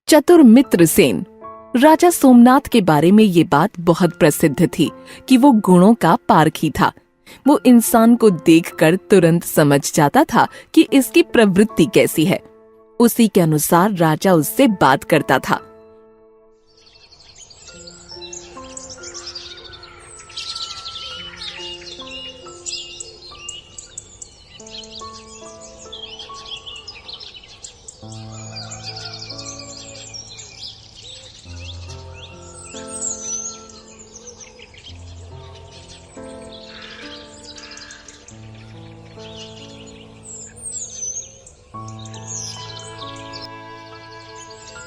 चतुर मित्रसेन। राजा सोमनाथ के बारे में ये बात बहुत प्रसिद्ध थी कि वो गुणों का पारखी था। वो इंसान को देखकर तुरंत समझ जाता था कि इसकी प्रवृत्ति कैसी है। उसी के अनुसार राजा उससे बात करता था।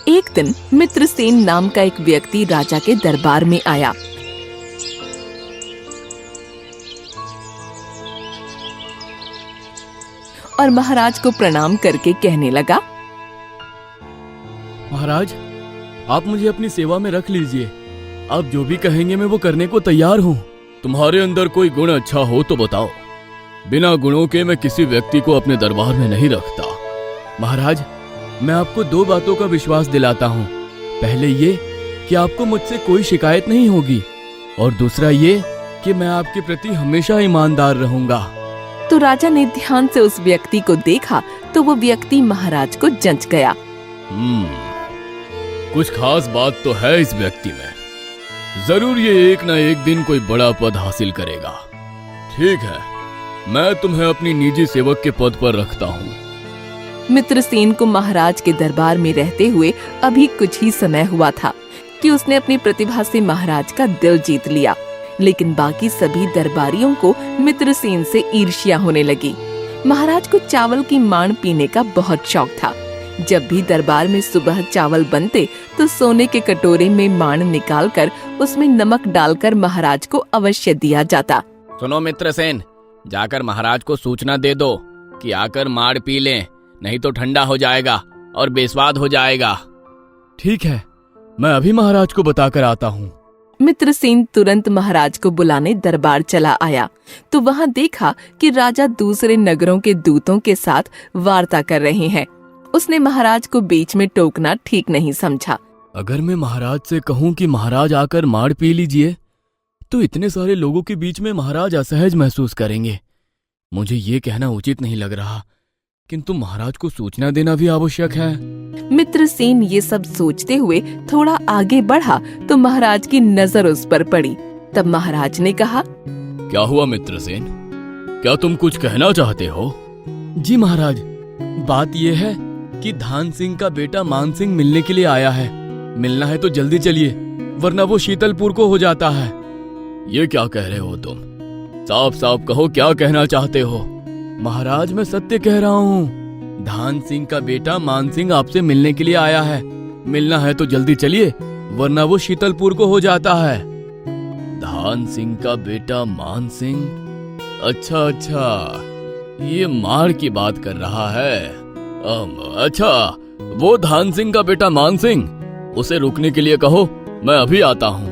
एक दिन मित्रसेन नाम का एक व्यक्ति राजा के दरबार में आया। और महाराज को प्रणाम करके कहने लगा, महाराज, आप मुझे अपनी सेवा में रख लीजिए। आप जो भी कहेंगे मैं वो करने को तैयार हूँ। तुम्हारे अंदर कोई गुण अच्छा हो तो बताओ। बिना गुणों के मैं किसी व्यक्ति को अपने दरबार में नहीं रखता। महाराज, मैं आपको दो बातों का विश्वास दिलाता हूँ। पहले ये कि आपको मुझसे कोई शिकायत नहीं होगी, और दूसरा ये कि मैं आपके प्रति हमेशा ईमानदार रहूंगा। तो राजा ने ध्यान से उस व्यक्ति को देखा तो वो व्यक्ति महाराज को जंच गया। कुछ खास बात तो है इस व्यक्ति में। जरूर ये एक न एक दिन कोई बड़ा पद हासिल करेगा। ठीक है, मैं तुम्हें अपनी निजी सेवक के पद पर रखता हूँ। मित्रसेन को महाराज के दरबार में रहते हुए अभी कुछ ही समय हुआ था कि उसने अपनी प्रतिभा से महाराज का दिल जीत लिया। लेकिन बाकी सभी दरबारियों को मित्रसेन से ईर्ष्या होने लगी। महाराज को चावल की मांड पीने का बहुत शौक था। जब भी दरबार में सुबह चावल बनते तो सोने के कटोरे में मांड निकालकर उसमें नमक डालकर महाराज को अवश्य दिया जाता। सुनो मित्रसेन, जाकर महाराज को सूचना दे दो कि आकर मांड पी लें, नहीं तो ठंडा हो जाएगा और बेस्वाद हो जाएगा। ठीक है, मैं अभी महाराज को बताकर आता हूँ। मित्रसेन तुरंत महाराज को बुलाने दरबार चला आया तो वहाँ देखा कि राजा दूसरे नगरों के दूतों के साथ वार्ता कर रहे हैं। उसने महाराज को बीच में टोकना ठीक नहीं समझा। अगर मैं महाराज से कहूँ कि महाराज आकर मांड पी लीजिए तो इतने सारे लोगों के बीच में महाराज असहज महसूस करेंगे। मुझे ये कहना उचित नहीं लग रहा, किंतु महाराज को सूचना देना भी आवश्यक है। मित्रसेन ये सब सोचते हुए थोड़ा आगे बढ़ा तो महाराज की नजर उस पर पड़ी। तब महाराज ने कहा, क्या हुआ मित्रसेन, क्या तुम कुछ कहना चाहते हो? जी महाराज, बात ये है कि धान सिंह का बेटा मान सिंह मिलने के लिए आया है। मिलना है तो जल्दी चलिए, वरना वो शीतलपुर को हो जाता है। ये क्या कह रहे हो तुम? साफ साफ कहो, क्या कहना चाहते हो? महाराज, मैं सत्य कह रहा हूँ। धान सिंह का बेटा मान सिंह आपसे मिलने के लिए आया है। मिलना है तो जल्दी चलिए, वरना वो शीतलपुर को हो जाता है। धान सिंह का बेटा मान सिंह? अच्छा, ये मार की बात कर रहा है। अच्छा, वो धान सिंह का बेटा मान सिंह, उसे रुकने के लिए कहो, मैं अभी आता हूँ।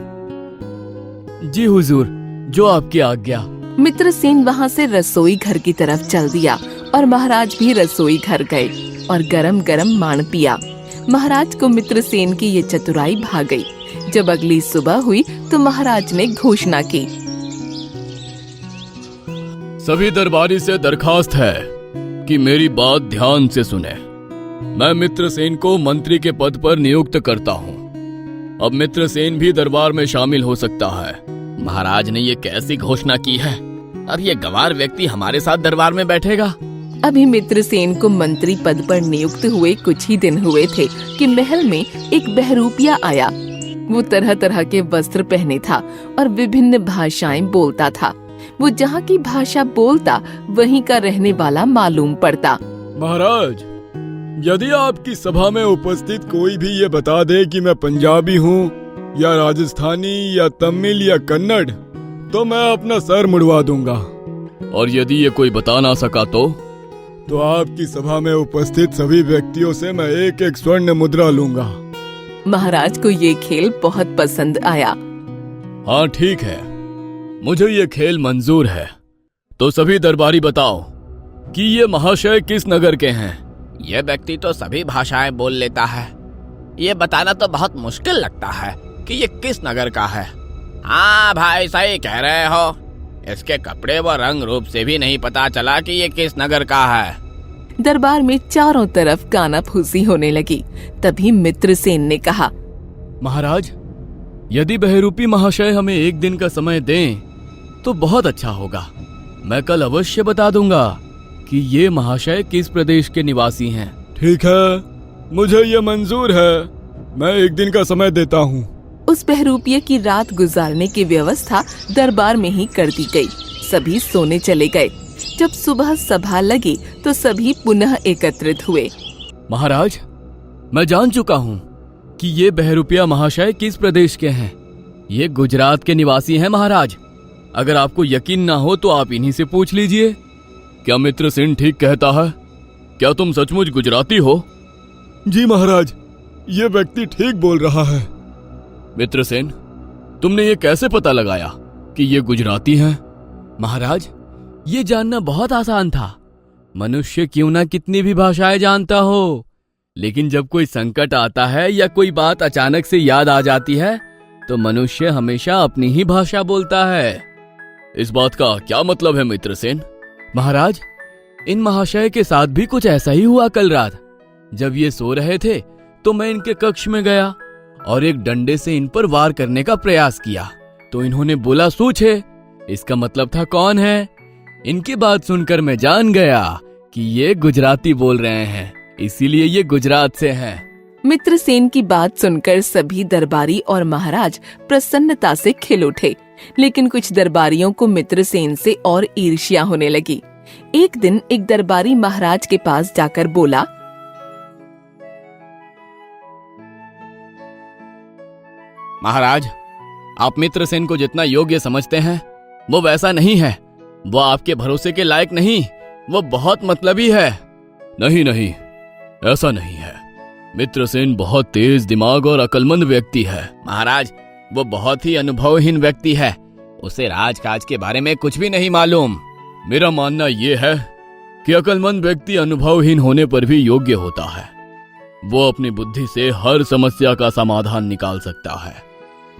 जी हुजूर, जो आपकी आज्ञा। मित्रसेन वहाँ से रसोई घर की तरफ चल दिया और महाराज भी रसोई घर गए और गरम गरम मांड पिया। महाराज को मित्रसेन की ये चतुराई भा गई। जब अगली सुबह हुई तो महाराज ने घोषणा की, सभी दरबारी से दरखास्त है कि मेरी बात ध्यान से सुने। मैं मित्रसेन को मंत्री के पद पर नियुक्त करता हूँ। अब मित्रसेन भी दरबार में शामिल हो सकता है। महाराज ने ये कैसी घोषणा की है? और ये गंवार व्यक्ति हमारे साथ दरबार में बैठेगा? अभी मित्रसेन को मंत्री पद पर नियुक्त हुए कुछ ही दिन हुए थे कि महल में एक बहरूपिया आया। वो तरह तरह के वस्त्र पहने था और विभिन्न भाषाएं बोलता था। वो जहाँ की भाषा बोलता वहीं का रहने वाला मालूम पड़ता। महाराज, यदि आपकी सभा में उपस्थित कोई भी ये बता दे कि मैं पंजाबी हूँ या राजस्थानी या तमिल या कन्नड़, तो मैं अपना सर मुड़वा दूंगा। और यदि ये कोई बता ना सका तो आपकी सभा में उपस्थित सभी व्यक्तियों से मैं एक एक स्वर्ण मुद्रा लूंगा। महाराज को ये खेल बहुत पसंद आया। हाँ ठीक है, मुझे ये खेल मंजूर है। तो सभी दरबारी बताओ कि ये महाशय किस नगर के हैं। यह व्यक्ति तो सभी भाषाएं बोल लेता है। ये बताना तो बहुत मुश्किल लगता है कि ये किस नगर का है। हाँ भाई, सही कह रहे हो। इसके कपड़े व रंग रूप से भी नहीं पता चला कि ये किस नगर का है। दरबार में चारों तरफ कानाफूसी होने लगी। तभी मित्रसेन ने कहा, महाराज, यदि बहरूपी महाशय हमें एक दिन का समय दें तो बहुत अच्छा होगा। मैं कल अवश्य बता दूंगा कि ये महाशय किस प्रदेश के निवासी हैं। ठीक है, मुझे ये मंजूर है। मैं एक दिन का समय देता हूँ। उस बहरूपिये की रात गुजारने की व्यवस्था दरबार में ही कर दी गई। सभी सोने चले गए। जब सुबह सभा लगी तो सभी पुनः एकत्रित हुए। महाराज, मैं जान चुका हूँ कि ये बहरूपिया महाशय किस प्रदेश के हैं। ये गुजरात के निवासी हैं महाराज। अगर आपको यकीन ना हो तो आप इन्हीं से पूछ लीजिए। क्या मित्रसेन ठीक कहता है? क्या तुम सचमुच गुजराती हो? जी महाराज, ये व्यक्ति ठीक बोल रहा है। मित्रसेन, तुमने ये कैसे पता लगाया कि ये गुजराती हैं? महाराज, ये जानना बहुत आसान था। मनुष्य क्यों ना कितनी भी भाषाएं जानता हो, लेकिन जब कोई संकट आता है या कोई बात अचानक से याद आ जाती है तो मनुष्य हमेशा अपनी ही भाषा बोलता है। इस बात का क्या मतलब है मित्रसेन? महाराज, इन महाशय के साथ भी कुछ ऐसा ही हुआ कल रात। जब ये सो रहे थे तो मैं इनके कक्ष में गया और एक डंडे से इन पर वार करने का प्रयास किया तो इन्होंने बोला सूछ है। इसका मतलब था कौन है। इनकी बात सुनकर मैं जान गया कि ये गुजराती बोल रहे हैं, इसीलिए ये गुजरात से हैं। मित्रसेन की बात सुनकर सभी दरबारी और महाराज प्रसन्नता से खिल उठे, लेकिन कुछ दरबारियों को मित्रसेन से और ईर्ष्या होने लगी। एक दिन एक दरबारी महाराज के पास जाकर बोला, महाराज, आप मित्रसेन को जितना योग्य समझते हैं वो वैसा नहीं है। वो आपके भरोसे के लायक नहीं, वो बहुत मतलबी है। नहीं नहीं, ऐसा नहीं है। मित्रसेन बहुत तेज दिमाग और अक्लमंद व्यक्ति है। महाराज, वो बहुत ही अनुभवहीन व्यक्ति है। उसे राजकाज के बारे में कुछ भी नहीं मालूम। मेरा मानना यह है कि अक्लमंद व्यक्ति अनुभवहीन होने पर भी योग्य होता है। वो अपनी बुद्धि से हर समस्या का समाधान निकाल सकता है।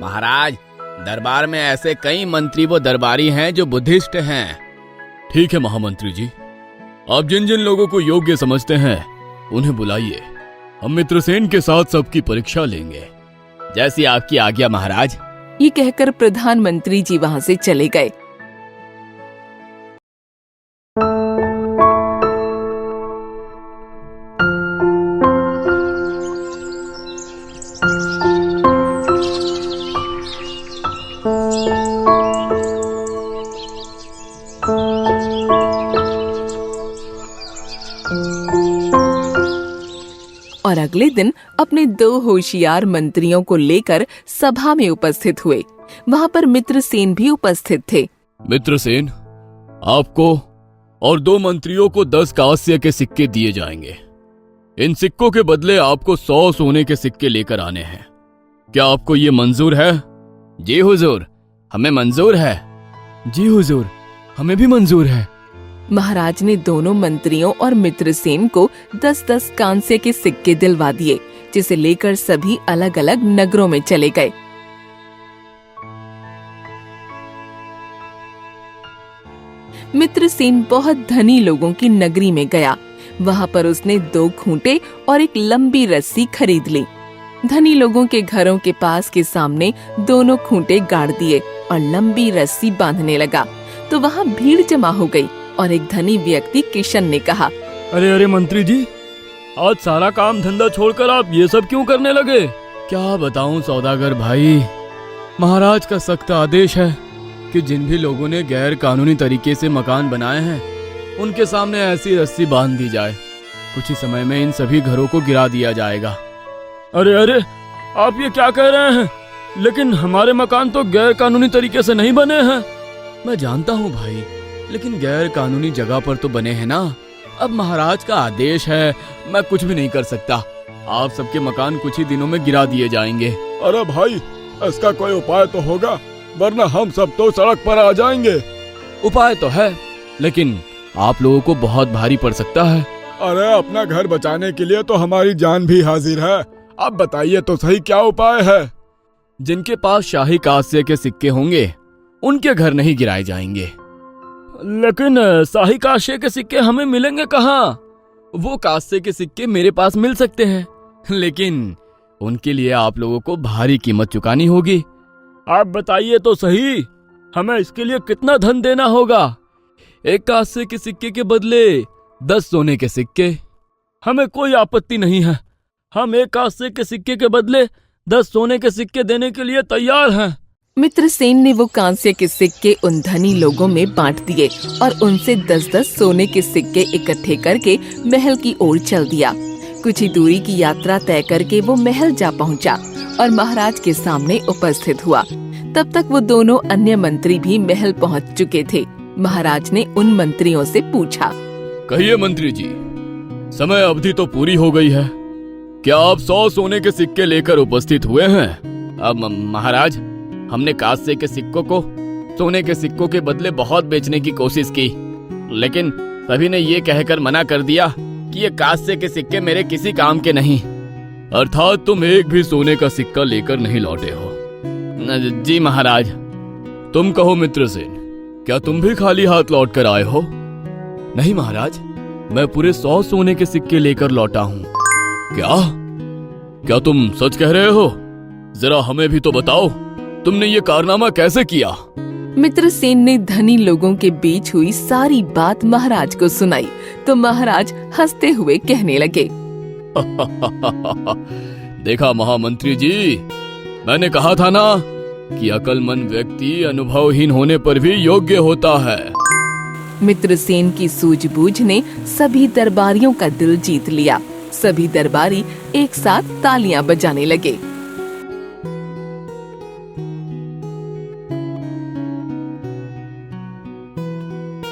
महाराज, दरबार में ऐसे कई मंत्री व दरबारी हैं जो बुद्धिस्ट हैं। ठीक है महामंत्री जी, आप जिन जिन लोगों को योग्य समझते हैं उन्हें बुलाइए। हम मित्रसेन के साथ सबकी परीक्षा लेंगे। जैसी आपकी आज्ञा महाराज। ये कहकर प्रधानमंत्री जी वहाँ से चले गए। और अगले दिन अपने 2 होशियार मंत्रियों को लेकर सभा में उपस्थित हुए। वहाँ पर मित्रसेन भी उपस्थित थे। मित्रसेन, आपको और 2 मंत्रियों को 10 कांस्य के सिक्के दिए जाएंगे। इन सिक्कों के बदले आपको 100 सोने के सिक्के लेकर आने हैं। क्या आपको ये मंजूर है? जी हुजूर, हमें मंजूर है। जी हुजूर, हमें भी मंजूर है। महाराज ने दोनों मंत्रियों और मित्रसेन को 10-10 कांस्य के सिक्के दिलवा दिए, जिसे लेकर सभी अलग अलग नगरों में चले गए। मित्रसेन बहुत धनी लोगों की नगरी में गया। वहाँ पर उसने 2 खूंटे और एक लंबी रस्सी खरीद ली। धनी लोगों के घरों के पास के सामने दोनों खूंटे गाड़ दिए और लंबी रस्सी बांधने लगा तो वहाँ भीड़ जमा हो गई और एक धनी व्यक्ति किशन ने कहा, अरे अरे मंत्री जी, आज सारा काम धंधा छोड़कर आप ये सब क्यों करने लगे? क्या बताऊं सौदागर भाई, महाराज का सख्त आदेश है कि जिन भी लोगों ने गैर कानूनी तरीके से मकान बनाए हैं उनके सामने ऐसी रस्सी बांध दी जाए। कुछ ही समय में इन सभी घरों को गिरा दिया जाएगा। अरे अरे, आप ये क्या कह रहे हैं? लेकिन हमारे मकान तो गैर कानूनी तरीके से नहीं बने हैं। मैं जानता हूँ भाई, लेकिन गैर कानूनी जगह पर तो बने हैं ना। अब महाराज का आदेश है, मैं कुछ भी नहीं कर सकता। आप सबके मकान कुछ ही दिनों में गिरा दिए जाएंगे। अरे भाई, इसका कोई उपाय तो होगा, वरना हम सब तो सड़क पर आ जाएंगे। उपाय तो है, लेकिन आप लोगों को बहुत भारी पड़ सकता है। अरे अपना घर बचाने के लिए तो हमारी जान भी हाजिर है। अब बताइए तो सही क्या उपाय है। जिनके पास शाही कांस्य के सिक्के होंगे उनके घर नहीं गिराए जाएंगे। लेकिन शाही कांस्य के सिक्के हमें मिलेंगे कहाँ? वो कांस्य के सिक्के मेरे पास मिल सकते हैं, लेकिन उनके लिए आप लोगों को भारी कीमत चुकानी होगी। आप बताइए तो सही, हमें इसके लिए कितना धन देना होगा? एक कांस्य के सिक्के के बदले 10 सोने के सिक्के। हमें कोई आपत्ति नहीं है। हम एक कांस्य के सिक्के के बदले 10 सोने के सिक्के देने के लिए तैयार हैं। मित्रसेन ने वो कांस्य के सिक्के उन धनी लोगों में बांट दिए और उनसे 10-10 सोने के सिक्के इकट्ठे करके महल की ओर चल दिया। कुछ ही दूरी की यात्रा तय करके वो महल जा पहुंचा और महाराज के सामने उपस्थित हुआ। तब तक वो दोनों अन्य मंत्री भी महल पहुंच चुके थे। महाराज ने उन मंत्रियों से पूछा, कहिए मंत्री जी, समय अवधि तो पूरी हो गई है, क्या आप 100 सोने के सिक्के लेकर उपस्थित हुए हैं? अब महाराज, हमने कांस्य के सिक्कों को सोने के सिक्कों के बदले बहुत बेचने की कोशिश की, लेकिन सभी ने ये कहकर मना कर दिया कि ये कांस्य के सिक्के मेरे किसी काम के नहीं। अर्थात तुम एक भी सोने का सिक्का लेकर नहीं लौटे हो? जी महाराज। तुम कहो मित्रसेन, क्या तुम भी खाली हाथ लौट कर आए हो? नहीं महाराज, मैं पूरे 100 सोने के सिक्के लेकर लौटा हूँ। क्या तुम सच कह रहे हो? जरा हमें भी तो बताओ, तुमने ये कारनामा कैसे किया? मित्रसेन ने धनी लोगों के बीच हुई सारी बात महाराज को सुनाई तो महाराज हंसते हुए कहने लगे, देखा महामंत्री जी, मैंने कहा था ना कि अक्लमंद व्यक्ति अनुभवहीन होने पर भी योग्य होता है। मित्रसेन की सूझबूझ ने सभी दरबारियों का दिल जीत लिया। सभी दरबारी एक साथ तालियां बजाने लगे।